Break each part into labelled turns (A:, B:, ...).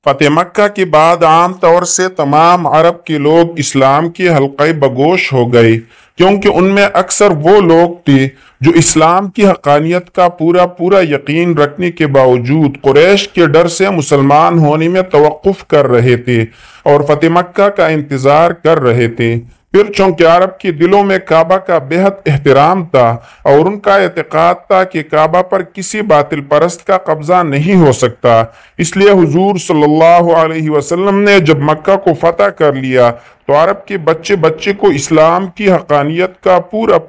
A: فتح مکہ کے بعد عام طور سے تمام عرب کے لوگ اسلام کے حلقۂ بگوش ہو گئے، کیونکہ ان میں اکثر وہ لوگ تھے جو اسلام کی حقانیت کا پورا یقین رکھنے کے باوجود قریش کے ڈر سے مسلمان ہونے میں توقف کر رہے تھے اور فتح مکہ کا انتظار کر رہے تھے۔ پھر چونکہ عرب کے دلوں میں کعبہ کا بہت احترام تھا اور ان کا اعتقاد تھا کہ کعبہ پر کسی باطل پرست کا قبضہ نہیں ہو سکتا، اس لیے حضور صلی اللہ علیہ وسلم نے جب مکہ کو فتح کر لیا تو عرب کے بچے کو اسلام کی حقانیت کا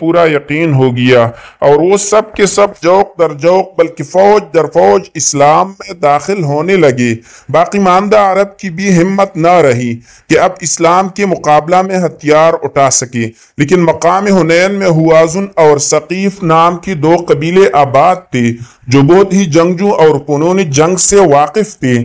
A: پورا یقین ہو گیا اور وہ سب کے سب جوق در جوق بلکہ فوج در فوج اسلام میں داخل ہونے لگے۔ باقی ماندہ عرب کی بھی ہمت نہ رہی کہ اب اسلام کے مقابلہ میں ہتھیار اٹھا سکے، لیکن مقام حنین میں ہوازن اور ثقیف نام کی دو قبیلے آباد تھے جو بہت ہی جنگجو اور فنون جنگ سے واقف تھے۔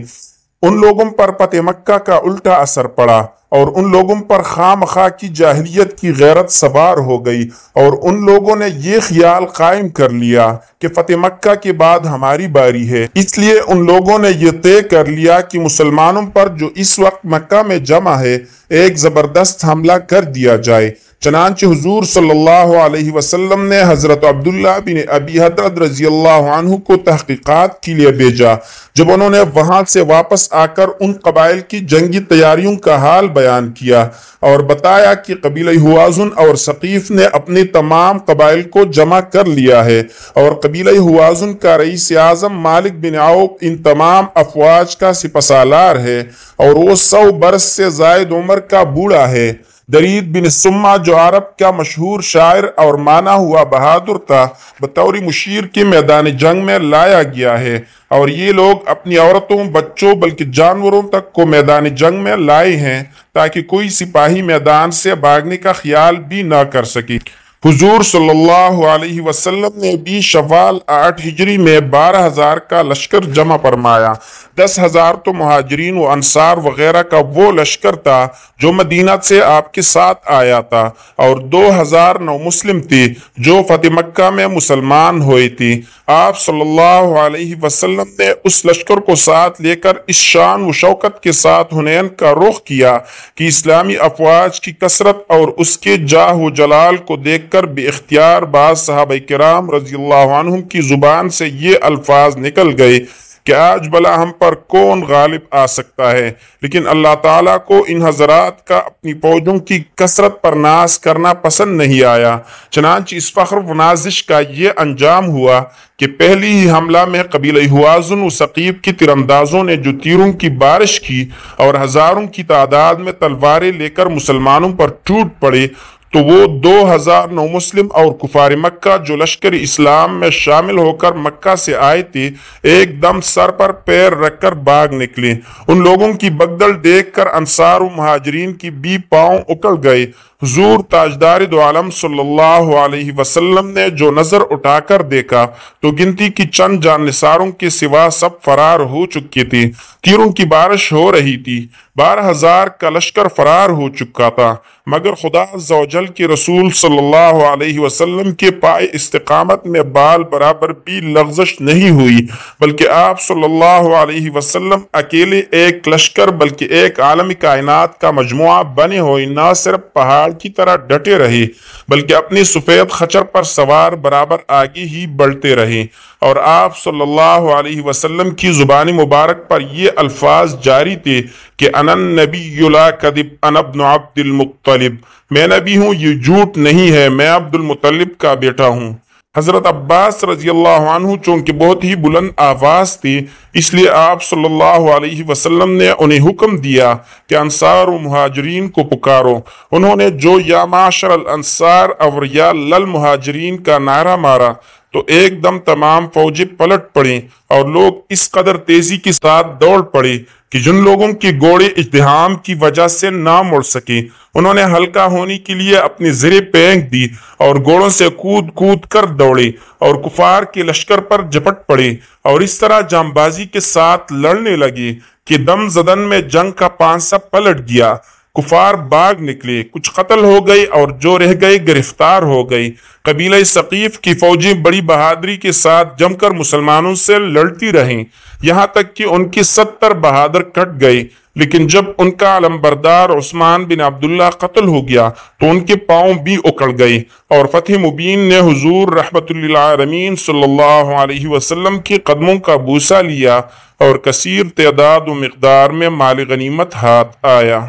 A: ان لوگوں پر فتح مکہ کا الٹا اثر پڑا اور ان لوگوں پر خواہ مخواہ کی جاہلیت کی غیرت سوار ہو گئی اور ان لوگوں نے یہ خیال قائم کر لیا کہ فتح مکہ کے بعد ہماری باری ہے۔ اس لیے ان لوگوں نے یہ طے کر لیا کہ مسلمانوں پر جو اس وقت مکہ میں جمع ہے ایک زبردست حملہ کر دیا جائے۔ چنانچہ حضور صلی اللہ علیہ وسلم نے حضرت عبداللہ بن ابی حدرد رضی اللہ عنہ کو تحقیقات کے لیے بھیجا۔ جب انہوں نے وہاں سے واپس آ کر ان قبائل کی جنگی تیاریوں کا حال بیان کیا اور بتایا کہ قبیلہ ہوازن اور ثقیف نے اپنے تمام قبائل کو جمع کر لیا ہے اور قبیلہ ہوازن کا رئیس اعظم مالک بن عوف ان تمام افواج کا سپہ سالار ہے اور وہ 100 برس سے زائد عمر کا بوڑھا ہے۔ درید بن سمہ جو عرب کا مشہور شاعر اور مانا ہوا بہادر تھا بطور مشیر کے میدان جنگ میں لایا گیا ہے اور یہ لوگ اپنی عورتوں، بچوں بلکہ جانوروں تک کو میدان جنگ میں لائے ہیں تاکہ کوئی سپاہی میدان سے بھاگنے کا خیال بھی نہ کر سکے۔ حضور صلی اللہ علیہ وسلم نے 20 شوال 8 ہجری میں 12,000 کا لشکر جمع فرمایا۔ 10,000 تو مہاجرین و انصار وغیرہ کا وہ لشکر تھا جو مدینہ سے آپ کے ساتھ آیا تھا اور 2,000 نو مسلم تھے جو فتح مکہ میں مسلمان ہوئے تھے۔ آپ صلی اللہ علیہ وسلم نے اس لشکر کو ساتھ لے کر اس شان و شوکت کے ساتھ حنین کا رخ کیا کہ اسلامی افواج کی کثرت اور اس کے جاہ و جلال کو دیکھ کر بے اختیار بعض صحابہ کرام رضی اللہ عنہم کی زبان سے یہ الفاظ نکل گئے کہ آج بلا ہم پر کون غالب آ سکتا ہے، لیکن اللہ تعالیٰ کو ان حضرات کا اپنی فوجوں کی کثرت پر ناز کرنا پسند نہیں آیا۔ چنانچہ اس فخر و نازش کا یہ انجام ہوا کہ پہلی ہی حملہ میں قبیلہ ہوازن و ثقیف کی تیراندازوں نے جو تیروں کی بارش کی اور ہزاروں کی تعداد میں تلواریں لے کر مسلمانوں پر ٹوٹ پڑے تو وہ 2,000 نو مسلم اور کفار مکہ جو لشکر اسلام میں شامل ہو کر مکہ سے آئے تھے ایک دم سر پر پیر رکھ کر بھاگ نکلے۔ ان لوگوں کی بگدل دیکھ کر انصار و مہاجرین کی بھی پاؤں اکڑ گئے۔ حضور تاجدار دو عالم صلی اللہ علیہ وسلم نے جو نظر اٹھا کر دیکھا تو گنتی کی چند جان نثاروں کے سوا سب فرار ہو چکے تھے۔ تیروں کی بارش ہو رہی تھی، 12,000 کا لشکر فرار ہو چکا تھا، مگر خدا عز و جل کے رسول صلی اللہ علیہ وسلم کے پائے استقامت میں بال برابر بھی لغزش نہیں ہوئی، بلکہ آپ صلی اللہ علیہ وسلم اکیلے ایک لشکر بلکہ ایک عالم کائنات کا مجموعہ بنے ہوئے نہ صرف پہاڑ کی طرح ڈٹے رہے بلکہ اپنی سفید خچر پر سوار برابر آگے ہی بڑھتے رہے اور آپ صلی اللہ علیہ وسلم کی زبان مبارک پر یہ الفاظ جاری تھے کہ انا النبی لا کذب انا ابن عبد المطلب، میں نبی ہوں، یہ جھوٹ نہیں ہے، میں عبد المطلب کا بیٹا ہوں۔ حضرت عباس رضی اللہ عنہ چونکہ بہت ہی بلند آواز تھی اس لیے آپ صلی اللہ علیہ وسلم نے انہیں حکم دیا کہ انصار و مہاجرین کو پکارو۔ انہوں نے جو یا معاشر الانصار اور یا للمہاجرین کا نعرہ مارا تو ایک دم تمام فوجیں پلٹ پڑیں اور لوگ اس قدر تیزی کے ساتھ دوڑ پڑے کہ جن لوگوں کے گھوڑے ازدحام کی وجہ سے نہ مڑ سکے انہوں نے ہلکا ہونے کے لیے اپنی زریں پھینک دی اور گھوڑوں سے کود کود کر دوڑے اور کفار کے لشکر پر جھپٹ پڑے اور اس طرح جانبازی کے ساتھ لڑنے لگے کہ دم زدن میں جنگ کا پانسا پلٹ گیا۔ کفار بھاگ نکلے، کچھ قتل ہو گئی اور جو رہ گئے گرفتار ہو گئی۔ قبیلہ ثقیف کی فوجیں بڑی بہادری کے ساتھ جم کر مسلمانوں سے لڑتی رہیں، یہاں تک کہ ان کی 70 بہادر کٹ گئے۔ لیکن جب ان کا علمبردار عثمان بن عبداللہ قتل ہو گیا تو ان کے پاؤں بھی اکڑ گئے، اور فتح مبین نے حضور رحمت للعالمین صلی اللہ علیہ وسلم کے قدموں کا بوسہ لیا، اور کثیر تعداد و مقدار میں مال غنیمت ہاتھ آیا۔